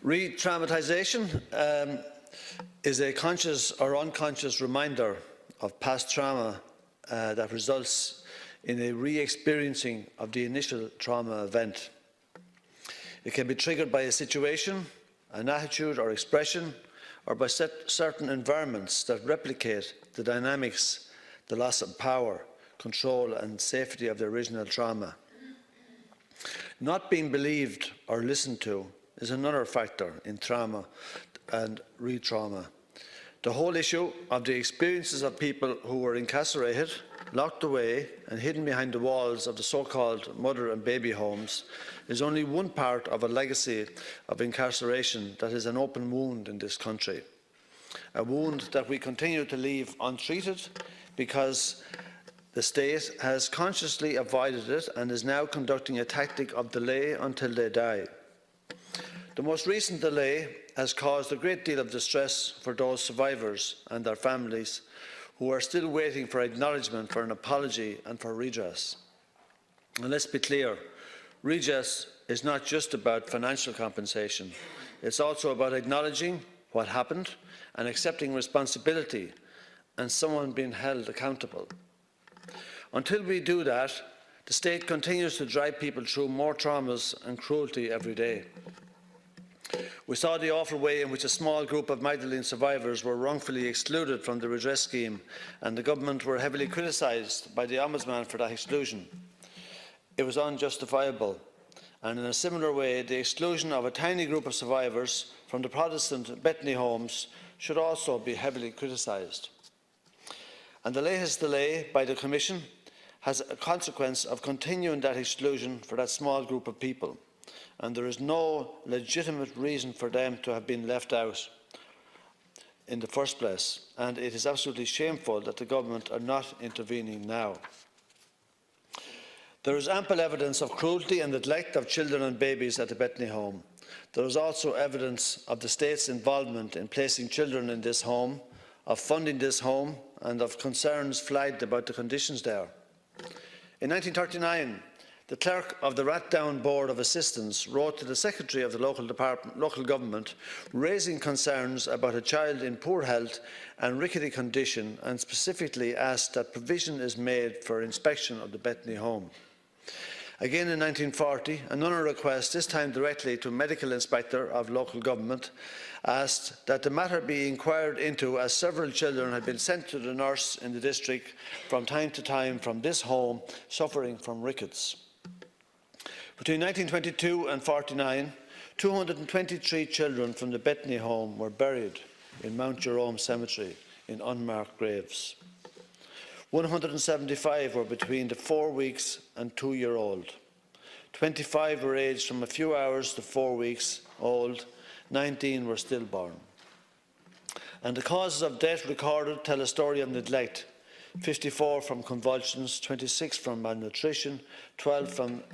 Re-traumatisation is a conscious or unconscious reminder of past trauma that results in a re-experiencing of the initial trauma event. It can be triggered by a situation, an attitude or expression, or by certain environments that replicate the dynamics, the loss of power, control and safety of the original trauma. Not being believed or listened to is another factor in trauma and re-trauma. The whole issue of the experiences of people who were incarcerated, locked away and hidden behind the walls of the so-called mother and baby homes is only one part of a legacy of incarceration that is an open wound in this country. A wound that we continue to leave untreated because the state has consciously avoided it and is now conducting a tactic of delay until they die. The most recent delay has caused a great deal of distress for those survivors and their families who are still waiting for acknowledgement, for an apology and for redress. And let's be clear, redress is not just about financial compensation. It's also about acknowledging what happened and accepting responsibility and someone being held accountable. Until we do that, the state continues to drive people through more traumas and cruelty every day. We saw the awful way in which a small group of Magdalene survivors were wrongfully excluded from the redress scheme, and the government were heavily criticised by the Ombudsman for that exclusion. It was unjustifiable, and in a similar way, the exclusion of a tiny group of survivors from the Protestant Bethany homes should also be heavily criticised. And the latest delay by the Commission has a consequence of continuing that exclusion for that small group of people, and there is no legitimate reason for them to have been left out in the first place, and it is absolutely shameful that the government are not intervening now. There is ample evidence of cruelty and neglect of children and babies at the Bethany home. There is also evidence of the state's involvement in placing children in this home, of funding this home, and of concerns flagged about the conditions there. In 1939, the clerk of the Rathdown Board of Assistants wrote to the secretary of the local government, raising concerns about a child in poor health and rickety condition, and specifically asked that provision is made for inspection of the Bethany home. Again in 1940, another request, this time directly to a medical inspector of local government, asked that the matter be inquired into, as several children had been sent to the nurse in the district from time to time from this home suffering from rickets. Between 1922 and 1949, 223 children from the Bethany home were buried in Mount Jerome Cemetery in unmarked graves. 175 were between the 4 weeks and 2-year-old. 25 were aged from a few hours to 4 weeks old. 19 were stillborn. And the causes of death recorded tell a story of neglect. 54 from convulsions, 26 from malnutrition, 12 from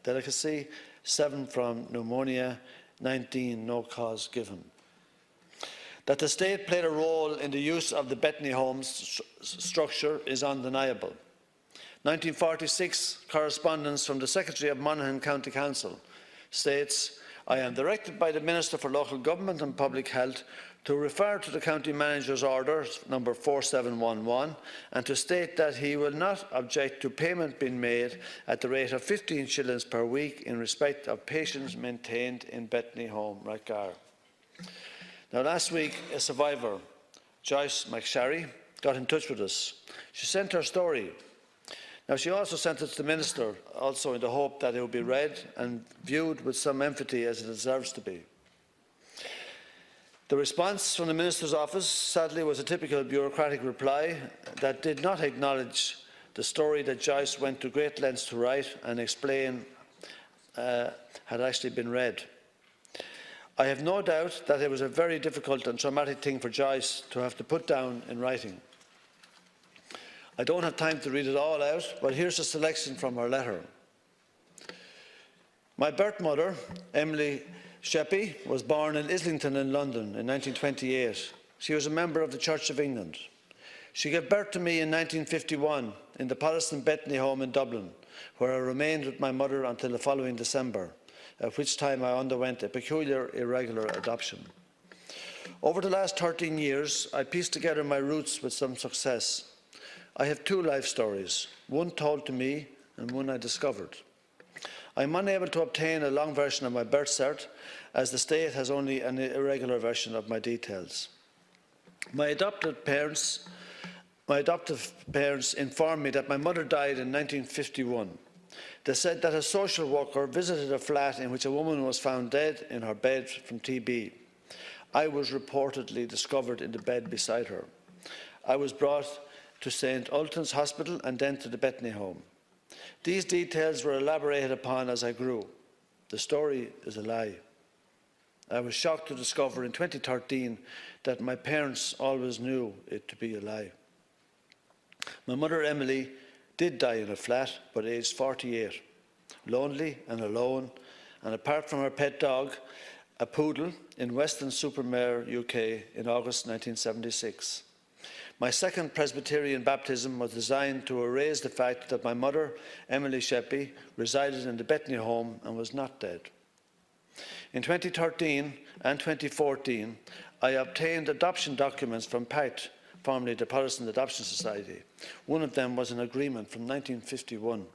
delicacy, 7 from pneumonia, 19 no cause given. That the state played a role in the use of the Bethany home's structure is undeniable. 1946 correspondence from the Secretary of Monaghan County Council states, "I am directed by the Minister for Local Government and Public Health to refer to the County Manager's Order number 4711 and to state that he will not object to payment being made at the rate of 15 shillings per week in respect of patients maintained in Bethany Home, Rathgar." Now, last week, a survivor, Joyce McSharry, got in touch with us. She sent her story. Now, she also sent it to the Minister, also in the hope that it would be read and viewed with some empathy as it deserves to be. The response from the Minister's office, sadly, was a typical bureaucratic reply that did not acknowledge the story that Joyce went to great lengths to write and explain had actually been read. I have no doubt that it was a very difficult and traumatic thing for Joyce to have to put down in writing. I don't have time to read it all out, but here's a selection from her letter. My birth mother, Emily Sheppy, was born in Islington in London in 1928. She was a member of the Church of England. She gave birth to me in 1951 in the Protestant Bethany home in Dublin, where I remained with my mother until the following December. at which time I underwent a peculiar irregular adoption. Over the last 13 years, I pieced together my roots with some success. I have two life stories, one told to me and one I discovered. I am unable to obtain a long version of my birth cert, as the state has only an irregular version of my details. My adoptive parents informed me that my mother died in 1951. They said that a social worker visited a flat in which a woman was found dead in her bed from TB. I was reportedly discovered in the bed beside her. I was brought to St Ultan's Hospital and then to the Bethany home. These details were elaborated upon as I grew. The story is a lie. I was shocked to discover in 2013 that my parents always knew it to be a lie. My mother, Emily, did die in a flat, but aged 48, lonely and alone, and apart from her pet dog, a poodle, in Weston-super-Mare, UK, in August 1976. My second Presbyterian baptism was designed to erase the fact that my mother, Emily Sheppy, resided in the Bethany home and was not dead. In 2013 and 2014, I obtained adoption documents from PACT, formerly the Protestant Adoption Society. One of them was an agreement from 1951.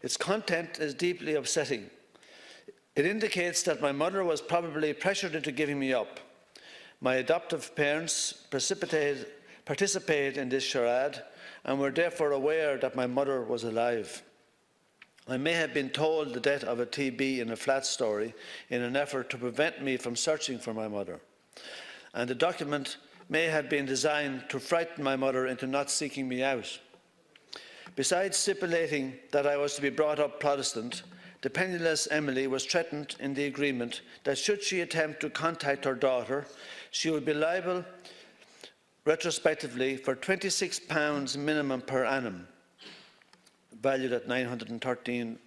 Its content is deeply upsetting. It indicates that my mother was probably pressured into giving me up. My adoptive parents participated in this charade and were therefore aware that my mother was alive. I may have been told the death of a TB in a flat story in an effort to prevent me from searching for my mother. And the document may have been designed to frighten my mother into not seeking me out. Besides stipulating that I was to be brought up Protestant, the penniless Emily was threatened in the agreement that should she attempt to contact her daughter, she would be liable retrospectively for £26 minimum per annum, valued at €913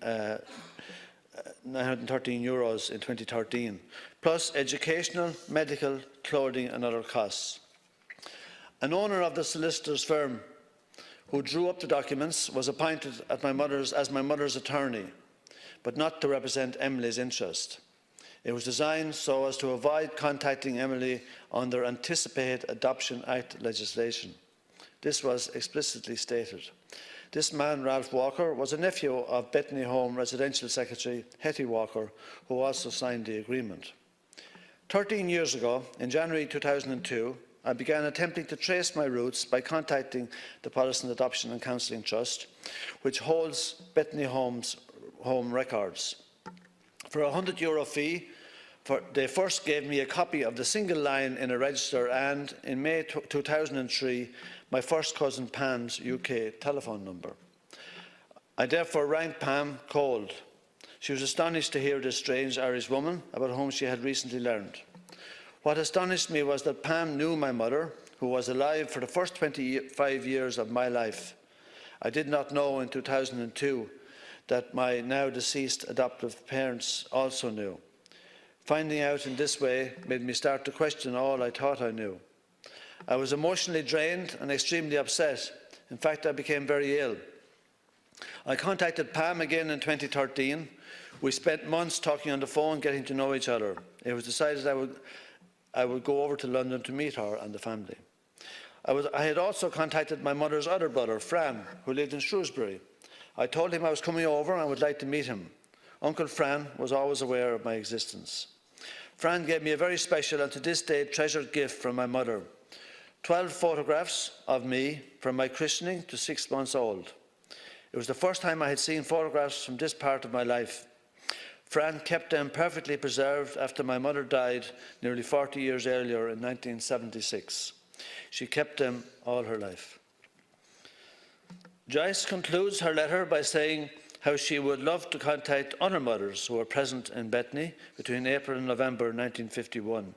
in 2013, plus educational, medical, clothing and other costs. An owner of the solicitor's firm who drew up the documents was appointed as my mother's attorney, but not to represent Emily's interest. It was designed so as to avoid contacting Emily under anticipated Adoption Act legislation. This was explicitly stated. This man, Ralph Walker, was a nephew of Bethany Home Residential Secretary Hetty Walker, who also signed the agreement. 13 years ago, in January 2002, I began attempting to trace my roots by contacting the Protestant Adoption and Counselling Trust, which holds Bethany Home's home records. For a €100 fee, they first gave me a copy of the single line in a register and, in May 2003, my first cousin Pam's UK telephone number. I therefore rang Pam cold. She was astonished to hear this strange Irish woman about whom she had recently learned. What astonished me was that Pam knew my mother, who was alive for the first 25 years of my life. I did not know in 2002 that my now deceased adoptive parents also knew. Finding out in this way made me start to question all I thought I knew. I was emotionally drained and extremely upset. In fact, I became very ill. I contacted Pam again in 2013. We spent months talking on the phone, getting to know each other. It was decided I would go over to London to meet her and the family. I had also contacted my mother's other brother, Fran, who lived in Shrewsbury. I told him I was coming over and would like to meet him. Uncle Fran was always aware of my existence. Fran gave me a very special and to this day treasured gift from my mother. 12 photographs of me from my christening to 6 months old. It was the first time I had seen photographs from this part of my life. Fran kept them perfectly preserved after my mother died nearly 40 years earlier in 1976. She kept them all her life. Joyce concludes her letter by saying how she would love to contact other mothers who were present in Bethany between April and November 1951.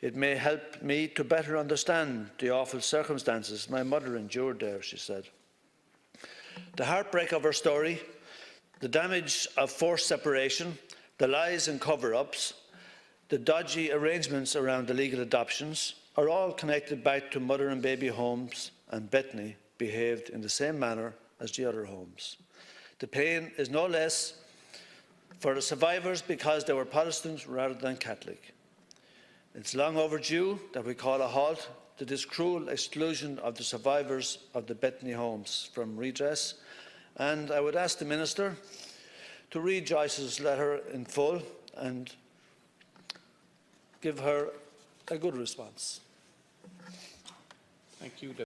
It may help me to better understand the awful circumstances my mother endured there, she said. The heartbreak of her story, the damage of forced separation, the lies and cover-ups, the dodgy arrangements around the legal adoptions are all connected back to mother and baby homes, and Bethany behaved in the same manner as the other homes. The pain is no less for the survivors because they were Protestant rather than Catholic. It's long overdue that we call a halt to this cruel exclusion of the survivors of the Bethany homes from redress, and I would ask the Minister to read Joyce's letter in full and give her a good response. Thank you.